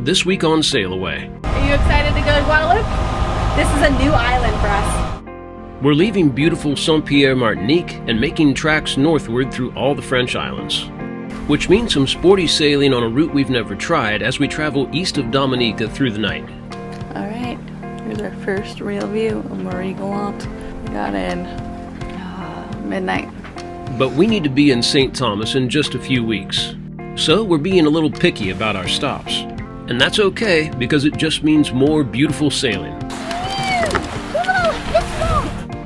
this week on SailAway. Are you excited to go to Guadeloupe? This is a new island for us. We're leaving beautiful Saint-Pierre, Martinique, and making tracks northward through all the French islands, which means some sporty sailing on a route we've never tried as we travel east of Dominica through the night. All right, here's our first real view of Marie Galante. We got in midnight. But we need to be in St. Thomas in just a few weeks, so we're being a little picky about our stops. And that's okay, because it just means more beautiful sailing.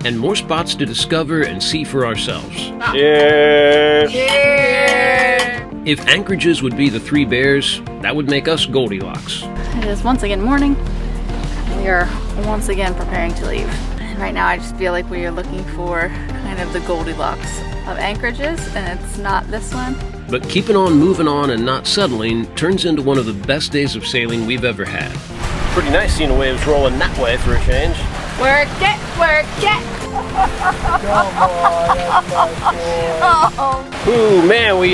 And more spots to discover and see for ourselves. Cheers! Cheers! If anchorages would be the three bears, that would make us Goldilocks. It is once again morning. We are once again preparing to leave. And right now I just feel like we are looking for kind of the Goldilocks of anchorages, and it's not this one. But keeping on moving on and not settling turns into one of the best days of sailing we've ever had. Pretty nice seeing the waves rolling that way for a change. Work it, work it! Ooh, man, we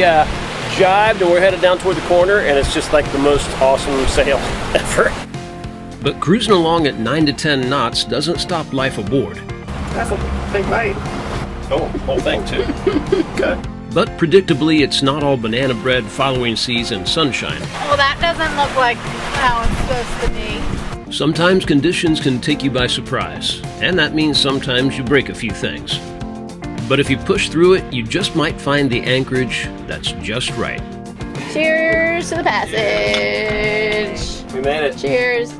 jibed and we're headed down toward the corner, and it's just like the most awesome sail ever. But cruising along at 9 to 10 knots doesn't stop life aboard. That's a big bite. Oh, whole thing too. Okay. But predictably, it's not all banana bread following seas and sunshine. Well, that doesn't look like how it's supposed to be. Sometimes conditions can take you by surprise, and that means sometimes you break a few things. But if you push through it, you just might find the anchorage that's just right. Cheers to the passage. We made it. Cheers.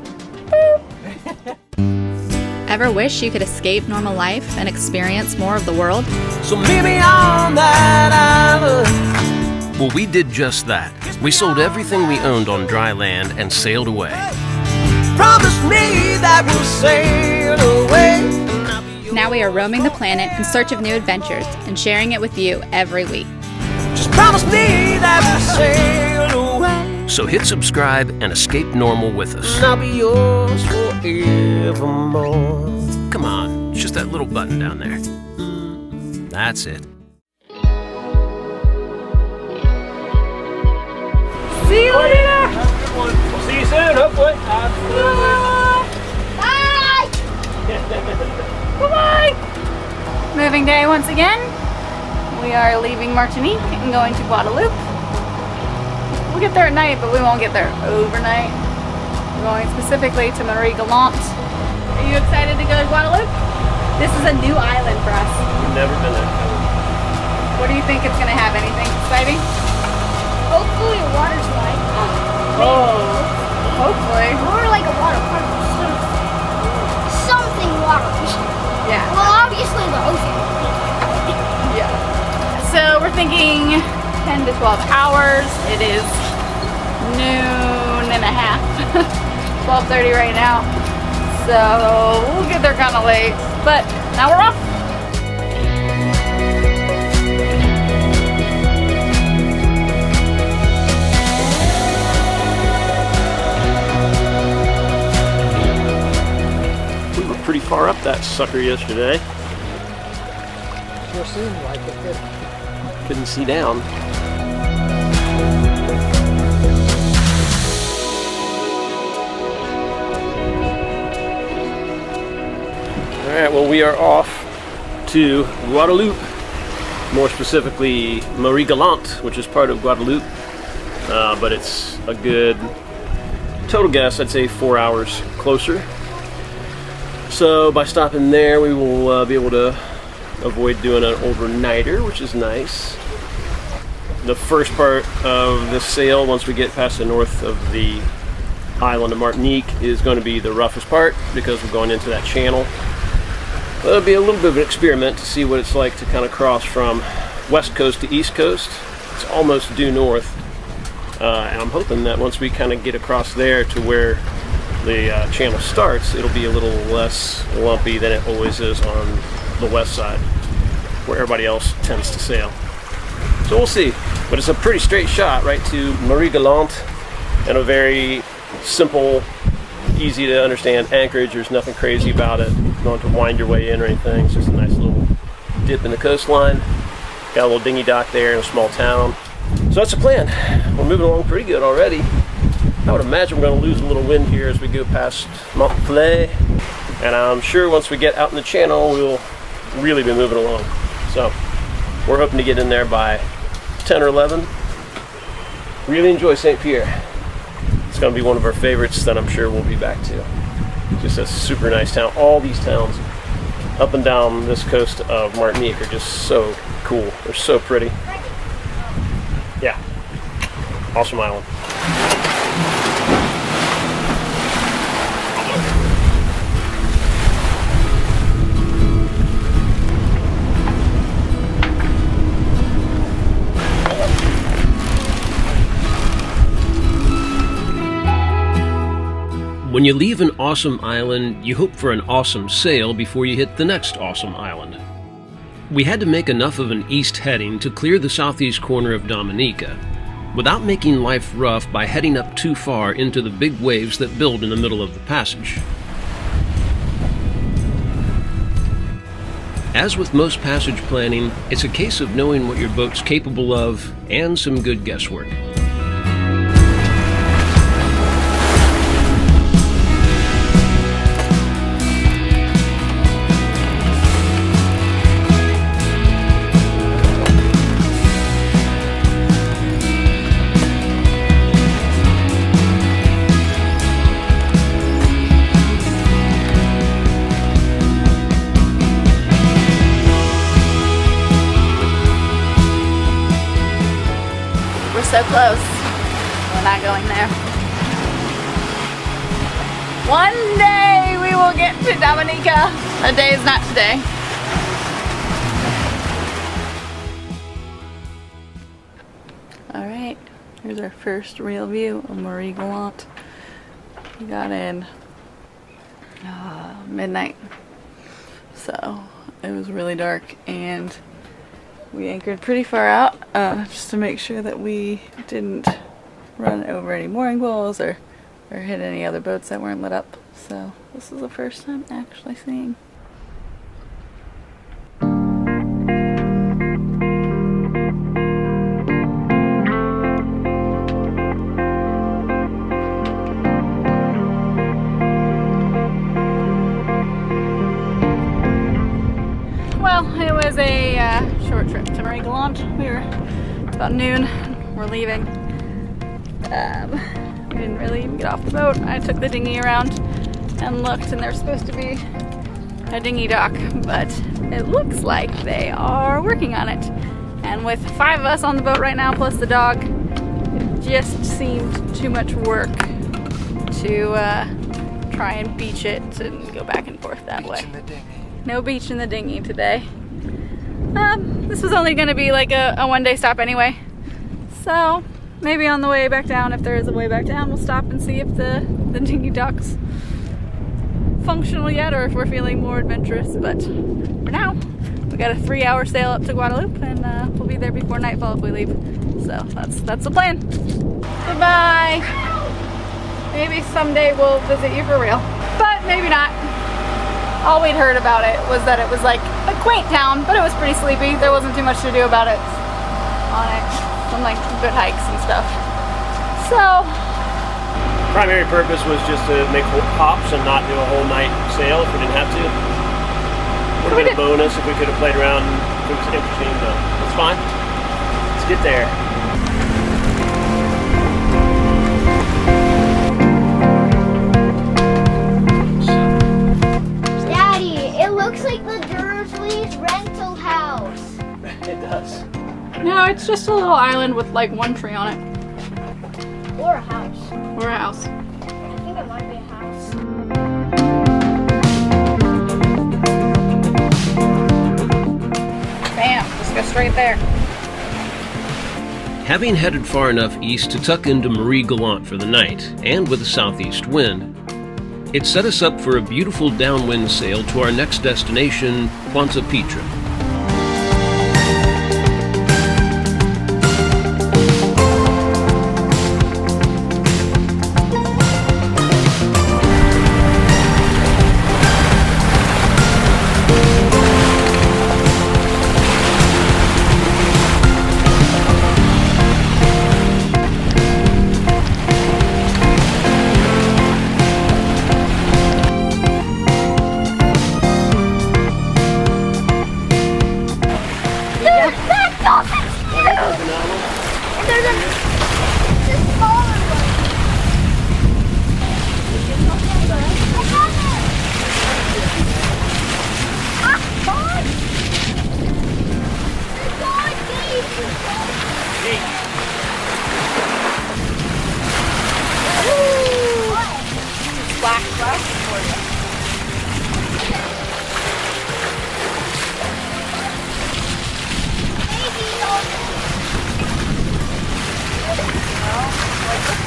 Ever wish you could escape normal life and experience more of the world? So maybe on that island. Well, we did just that. We sold everything we owned on dry land and sailed away. Promise me that we'll sail away. Now we are roaming the planet in search of new adventures and sharing it with you every week. Just promise me that we'll sail away. So hit subscribe and escape normal with us. I'll be yours forevermore. Come on, it's just that little button down there. That's it. See you later! Have a good one. We'll see you soon, hopefully. Bye! Bye-bye! Moving day once again. We are leaving Martinique and going to Guadeloupe. We'll get there at night, but we won't get there overnight. We're going specifically to Marie Galante. Are you excited to go to Guadeloupe? This is a new island for us. We've never been there. What do you think it's going to have? Anything exciting? Hopefully a water slide. Oh, hopefully. Or like a water park. Something water. Yeah. Well, obviously the ocean. Yeah. So we're thinking 10 to 12 hours. It is noon and a half. 12:30 right now. So we'll get there kind of late. But now we're off. Pretty far up that sucker yesterday. Sure seemed like it. Couldn't see down. Alright, well, we are off to Guadeloupe, more specifically Marie Galante, which is part of Guadeloupe, but it's a good total guess, I'd say 4 hours closer. So by stopping there, we will be able to avoid doing an overnighter, which is nice. The first part of the sail, once we get past the north of the island of Martinique, is going to be the roughest part because we're going into that channel. But it'll be a little bit of an experiment to see what it's like to kind of cross from west coast to east coast. It's almost due north, and I'm hoping that once we kind of get across there to where the channel starts, it'll be a little less lumpy than it always is on the west side, where everybody else tends to sail. So we'll see. But it's a pretty straight shot right to Marie Galante, and a very simple, easy to understand anchorage. There's nothing crazy about it. You don't have to wind your way in or anything. It's just a nice little dip in the coastline. Got a little dinghy dock there in a small town. So that's the plan. We're moving along pretty good already. I would imagine we're going to lose a little wind here as we go past Mont Play, and I'm sure once we get out in the channel we'll really be moving along. So we're hoping to get in there by 10 or 11. Really enjoy St. Pierre. It's going to be one of our favorites that I'm sure we'll be back to. Just a super nice town. All these towns up and down this coast of Martinique are just so cool. They're so pretty. Yeah, awesome island. When you leave an awesome island, you hope for an awesome sail before you hit the next awesome island. We had to make enough of an east heading to clear the southeast corner of Dominica, without making life rough by heading up too far into the big waves that build in the middle of the passage. As with most passage planning, it's a case of knowing what your boat's capable of and some good guesswork. So close. We're not going there. One day we will get to Dominica. A day is not today. Alright, here's our first real view of Marie Gallant. We got in midnight. So it was really dark and we anchored pretty far out just to make sure that we didn't run over any mooring poles or hit any other boats that weren't lit up. So this is the first time actually seeing. Well, it was a short trip to Marie Gallant. It's about noon. We're leaving. We didn't really even get off the boat. I took the dinghy around and looked, and there's supposed to be a dinghy dock, but it looks like they are working on it. And with 5 of us on the boat right now, plus the dog, it just seemed too much work to try and beach it and go back and forth that way. No beach in the dinghy today. This was only going to be like a one-day stop anyway. So maybe on the way back down, if there is a way back down, we'll stop and see if the dinghy dock's functional yet, or if we're feeling more adventurous. But for now, we got a 3-hour sail up to Guadeloupe, and we'll be there before nightfall if we leave. So that's the plan. Goodbye. Maybe someday we'll visit you for real, but maybe not. All we'd heard about it was that it was like a quaint town, but it was pretty sleepy. There wasn't too much to do about it on it. Some like good hikes and stuff. So Primary purpose was just to make hops and not do a whole night sail if we didn't have to. Would have been a bonus if we could have played around. It was interesting, but it's fine. Let's get there. Looks like the Dursley's rental house. It does. no, it's just a little island with like one tree on it. Or a house. Or a house. I think it might be a house. Bam, just go straight there. Having headed far enough east to tuck into Marie Gallant for the night, and with a southeast wind, it set us up for a beautiful downwind sail to our next destination, Pointe Pitre.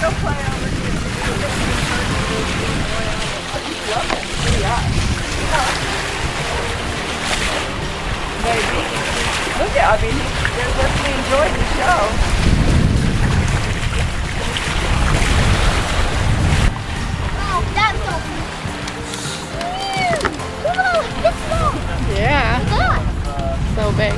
go play over here. Love it. Pretty hot. Maybe. Look at, I mean, they're definitely enjoying the show. Oh, that's so huge. Whoa, it's long. Yeah. Look. So big.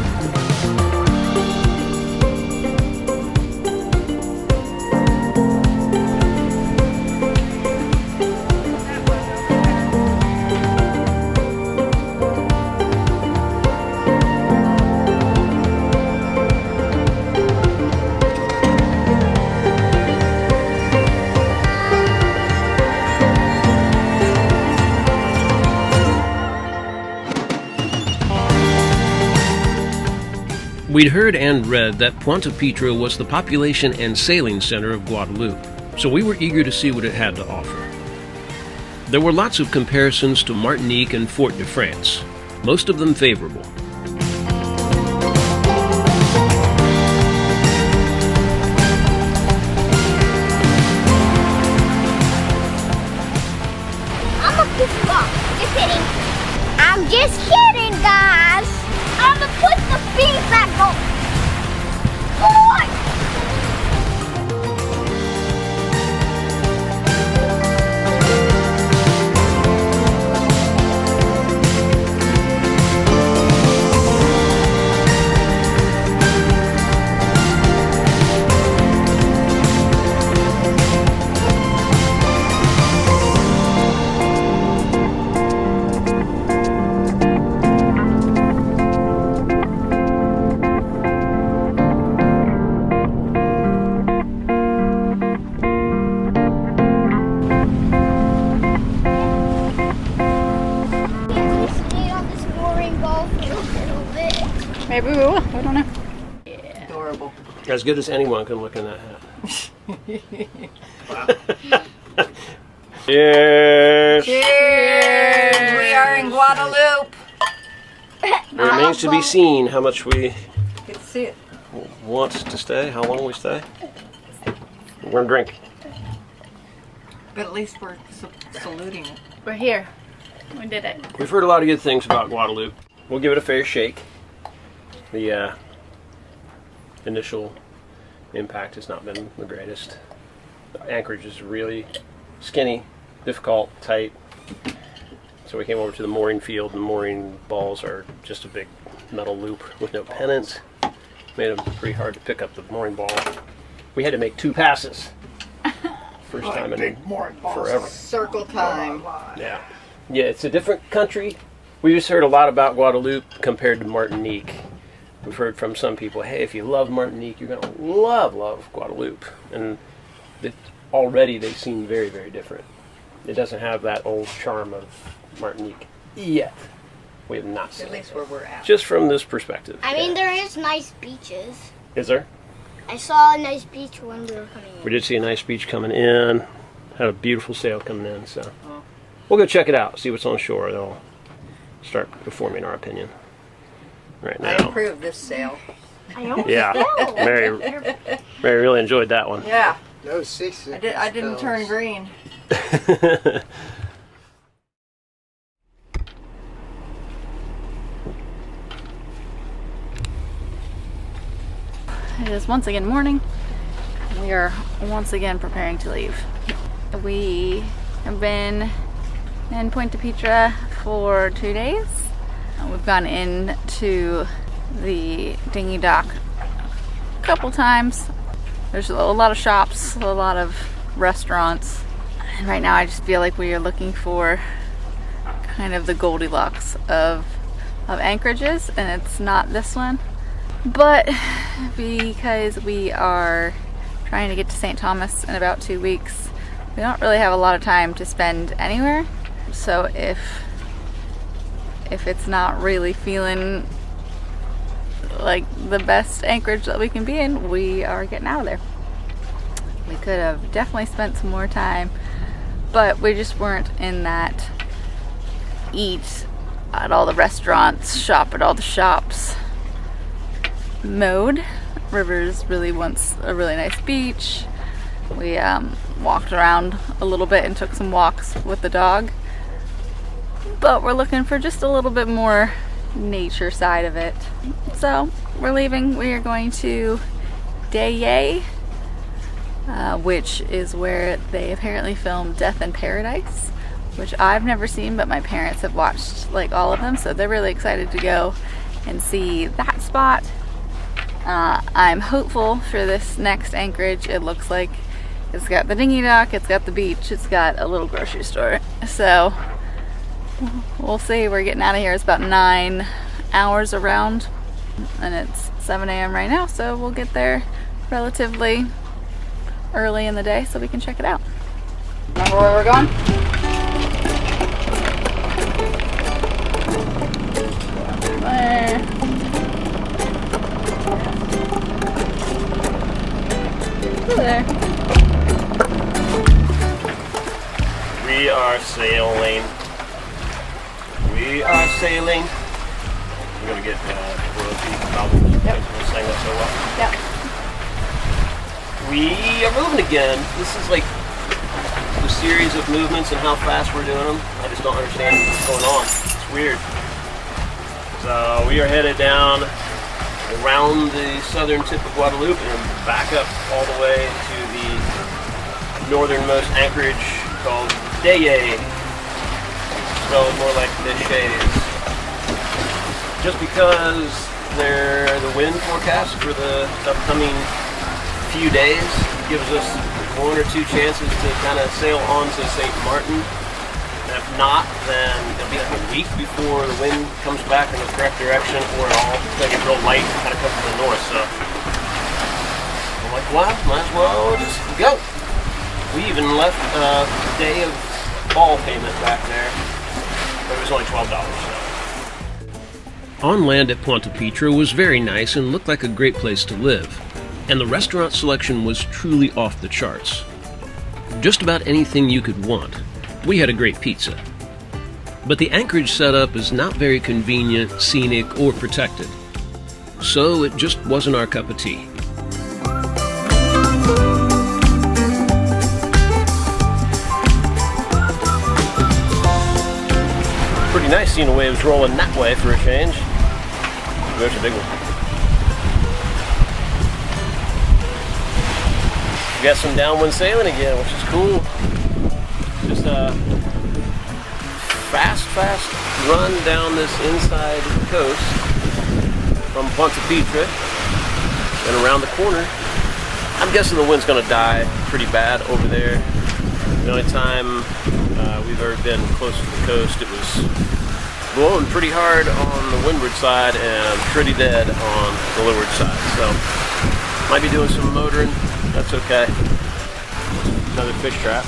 We'd heard and read that Puente Pietra was the population and sailing center of Guadeloupe, so we were eager to see what it had to offer. There were lots of comparisons to Martinique and Fort de France, most of them favorable. I'm gonna piss you off. Just kidding. I'm just kidding, guys. I'm gonna put the beans back on. Boy! Maybe we will. I don't know. Adorable. As good as anyone can look in that hat. Cheers! Cheers! We are in Guadeloupe. It remains to be seen how much we Good to see it. want to stay, how long we stay. We're gonna drink. But at least we're saluting it. We're here. We did it. We've heard a lot of good things about Guadeloupe. We'll give it a fair shake. The initial impact has not been the greatest. The anchorage is really skinny, difficult, tight. So we came over to the mooring field. The mooring balls are just a big metal loop with no pennant. Made them pretty hard to pick up the mooring ball. We had to make 2 passes. First time in forever. Circle time. Yeah. Yeah, it's a different country. We just heard a lot about Guadeloupe compared to Martinique. We've heard from some people, hey, if you love Martinique, you're going to love Guadeloupe. And already they seem very, very different. It doesn't have that old charm of Martinique yet. We have not seen At least where we're at. just from this perspective. I mean, there is nice beaches. Is there? I saw a nice beach when we were coming in. We did see a nice beach coming in. Had a beautiful sail coming in, so we'll go check it out, see what's on shore. They'll start forming our opinion right I now. approve this sail. I don't Yeah, know. Mary really enjoyed that one. Yeah. No seasick. I didn't turn green. It is once again morning. We are once again preparing to leave. We have been in Puente Pietra for 2 days. We've gone into the dinghy dock a couple times. There's a lot of shops, a lot of restaurants. And right now I just feel like we are looking for kind of the Goldilocks of anchorages, and it's not this one. But because we are trying to get to St. Thomas in about 2 weeks, we don't really have a lot of time to spend anywhere. So if it's not really feeling like the best anchorage that we can be in, we are getting out of there. We could have definitely spent some more time, but we just weren't in that eat at all the restaurants, shop at all the shops mode. Rivers really wants a really nice beach. We walked around a little bit and took some walks with the dog. But we're looking for just a little bit more nature side of it. So we're leaving. We are going to AUDIOBOOKS, which is where they apparently filmed Death in Paradise, which I've never seen, but my parents have watched like all of them, so they're really excited to go and see that spot. I'm hopeful for this next anchorage. It looks like it's got the dinghy dock, it's got the beach, it's got a little grocery store. So we'll see. We're getting out of here. It's about 9 hours around, and it's 7 a.m. right now, so we'll get there relatively early in the day so we can check it out. Remember where we're going? There. There. We are sailing. We are sailing. We're gonna get royalty albums. Yep. We're saying that so well. Yep. We are moving again. This is like a series of movements and how fast we're doing them. I just don't understand what's going on. It's weird. So we are headed down around the southern tip of Guadeloupe and back up all the way to the northernmost anchorage called AUDIOBOOKS. Spelled more like Deshays. Just because the wind forecast for the upcoming few days gives us 1 or 2 chances to kind of sail on to St. Martin. And if not, then it'll be like a week before the wind comes back in the correct direction, or it's going to get real light and kind of come from the north. So I'm like, well, might as well just go. We even left a day of ball payment back there, but it was only $12. So. On land at Pointe Pitre was very nice and looked like a great place to live, and the restaurant selection was truly off the charts. Just about anything you could want. We had a great pizza. But the anchorage setup is not very convenient, scenic, or protected. So it just wasn't our cup of tea. Pretty nice seeing the waves rolling that way for a change. There's a big one. We got some downwind sailing again, which is cool. Just a fast run down this inside coast from Pointe Pitre and around the corner. I'm guessing the wind's going to die pretty bad over there. The only time we've ever been close to the coast, it was blowing pretty hard on the windward side and pretty dead on the leeward side. So might be doing some motoring. That's okay. Another fish trap.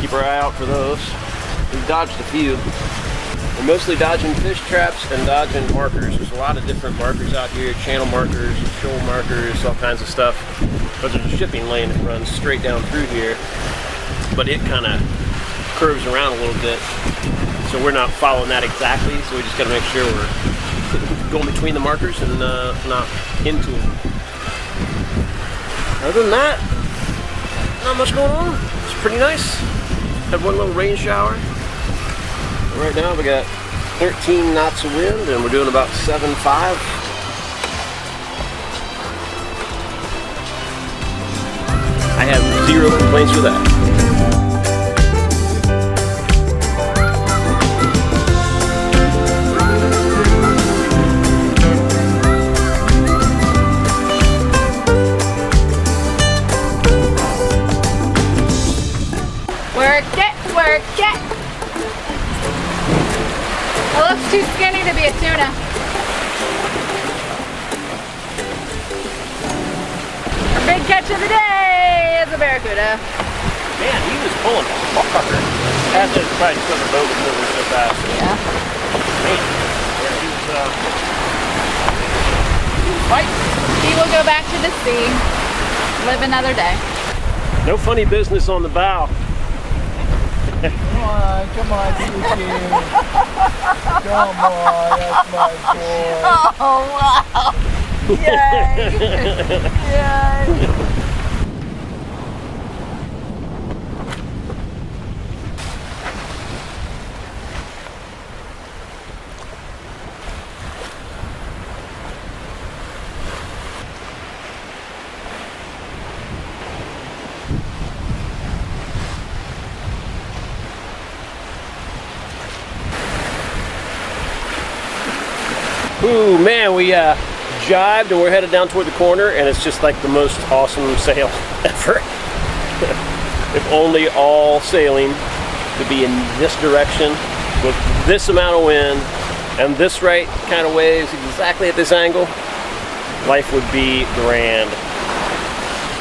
Keep our eye out for those. We've dodged a few. We're mostly dodging fish traps and dodging markers. There's a lot of different markers out here, channel markers, shoal markers, all kinds of stuff. But there's a shipping lane that runs straight down through here, but it kind of curves around a little bit. So we're not following that exactly, so we just got to make sure we're going between the markers and not into them. Other than that, not much going on. It's pretty nice. Had one little rain shower. Right now we got 13 knots of wind and we're doing about 7.5. I have 0 complaints with that. Work it! It looks too skinny to be a tuna. Our big catch of the day is a barracuda. Man, he was pulling hard. That's just probably because the boat was moving so fast. Yeah. Man, yeah, he was fighting. He will go back to the sea, live another day. No funny business on the bow. Come on, Suki. Come on, that's my boy. Oh, wow. Yay. Yay. Ooh, man, we jibed and we're headed down toward the corner, and it's just like the most awesome sail ever. If only all sailing could be in this direction with this amount of wind and this right kind of waves exactly at this angle, life would be grand.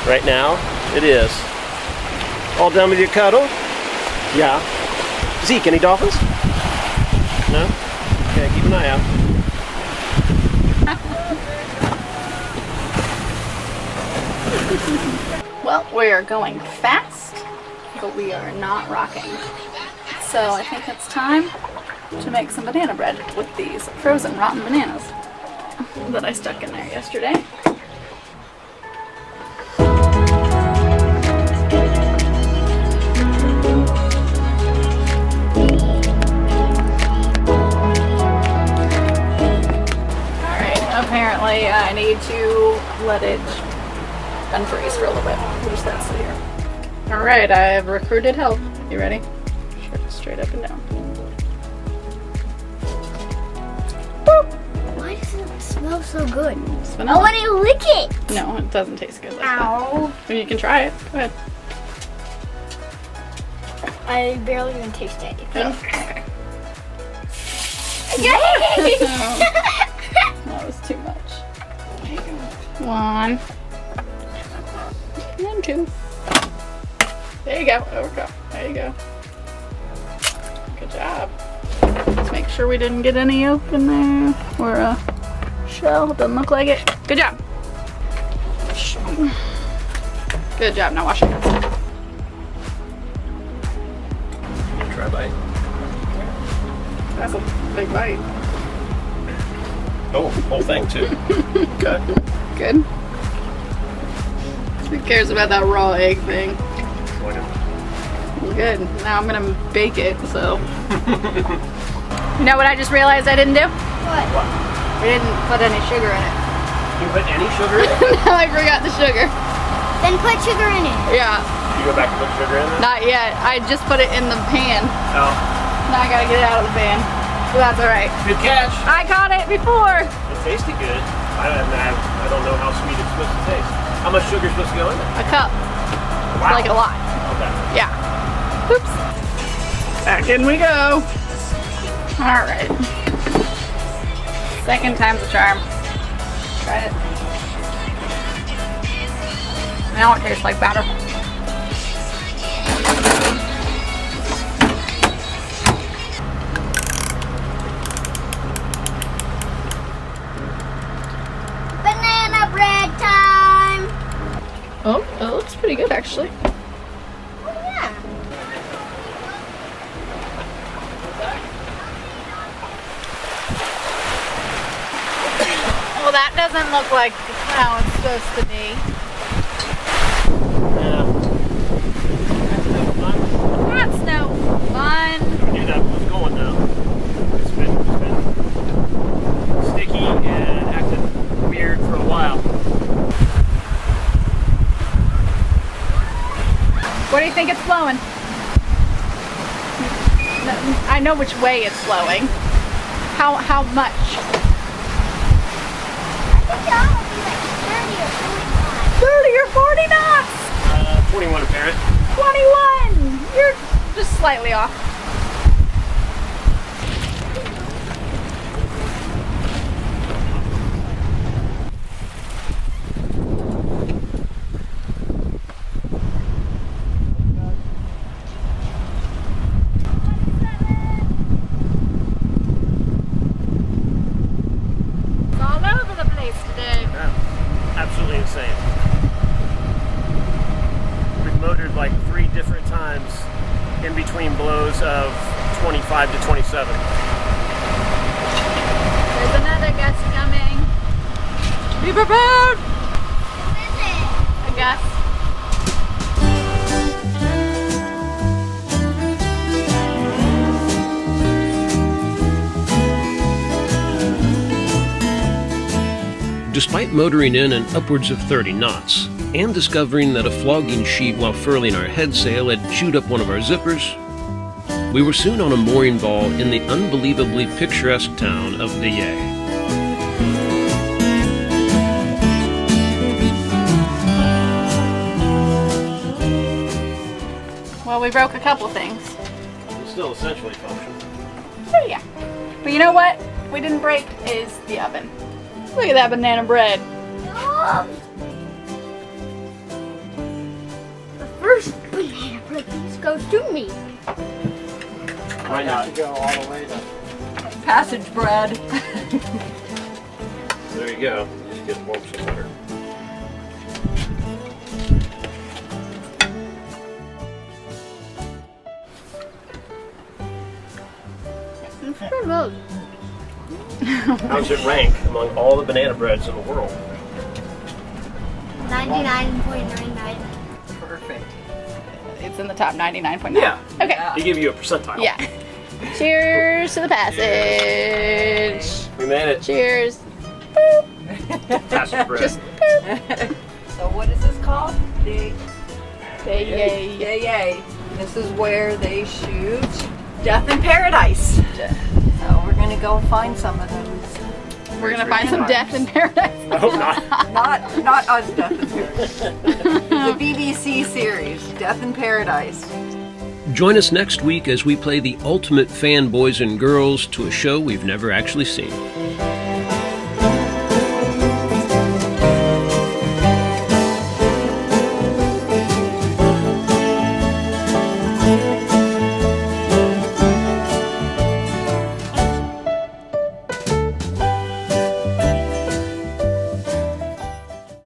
Right now, it is. All done with your cuddle? Yeah. Zeke, any dolphins? No? Okay, keep an eye out. Well, we are going fast, but we are not rocking. So I think it's time to make some banana bread with these frozen rotten bananas that I stuck in there yesterday. Apparently, I need to let it unfreeze for a little bit. We'll just let it sit here. Alright, I have recruited help. You ready? Straight up and down. Boop! Why does it smell so good? It's I vanilla. want to lick it. No, it doesn't taste good like Ow. that. I mean, you can try it. Go ahead. I barely even taste it. Oh, okay. Yay! That was too much. 1 and 2. There you go. There we go. There you go. Good job. Let's make sure we didn't get any yolk in there or a shell. Doesn't look like it. Good job. Good job. Now wash your hands. Try a bite. That's a big bite. Oh, whole thing too. Okay. Good. Who cares about that raw egg thing? Good. Now I'm gonna bake it, so. You know what I just realized I didn't do? What? We didn't put any sugar in it. You put any sugar in it? No, I forgot the sugar. Then put sugar in it. Yeah, You go back and put sugar in it? not yet. I just put it in the pan. Oh. Now I gotta get it out of the pan. So that's alright. Good catch. I caught it before. It tasted good. I don't know how sweet it's supposed to taste. How much sugar is supposed to go in it? A cup. Wow. Like a lot. Okay. Yeah. Oops. Back in we go. Alright. Second time's a charm. Try it. Now it tastes like batter. Banana bread time. Oh, it looks pretty good actually. Oh yeah. Well, that doesn't look like how it's supposed to be. Yeah. That's no fun. We knew that was going now. It's been sticky and acting weird for a while. What do you think it's flowing? I know which way it's flowing. How much? I think that will be like 30 or 30 or 40 45. knots! 21 apparent. 21! You're just slightly off. It's all over the place today. Yeah. Absolutely insane. We've motored like 3 different times in between blows of 25 to 27. There's another gust coming. Be prepared! Who is it? A gust. Despite motoring in an upwards of 30 knots, and discovering that a flogging sheet while furling our head sail had chewed up one of our zippers, we were soon on a mooring ball in the unbelievably picturesque town of Deye. Well, we broke a couple things. It still essentially functions. So yeah. But you know what we didn't break is the oven. Look at that banana bread. The first banana bread piece goes to me. Why not? Go all the way to Passage bread. There you go. Just get warm some butter. How does it rank among all the banana breads in the world? 99.99. Perfect. It's in the top 99.9. Yeah. Okay. They give you a percentile. Yeah. Cheers to the passage. We made it. Cheers. Passage bread. Just So what is this called? The yay. Yay. This is where they shoot Death in Paradise. So we're gonna go find some of those. We're gonna find some death in paradise. I hope not. Not us, Death in Paradise. The BBC series, Death in Paradise. Join us next week as we play the ultimate fan boys and girls to a show we've never actually seen.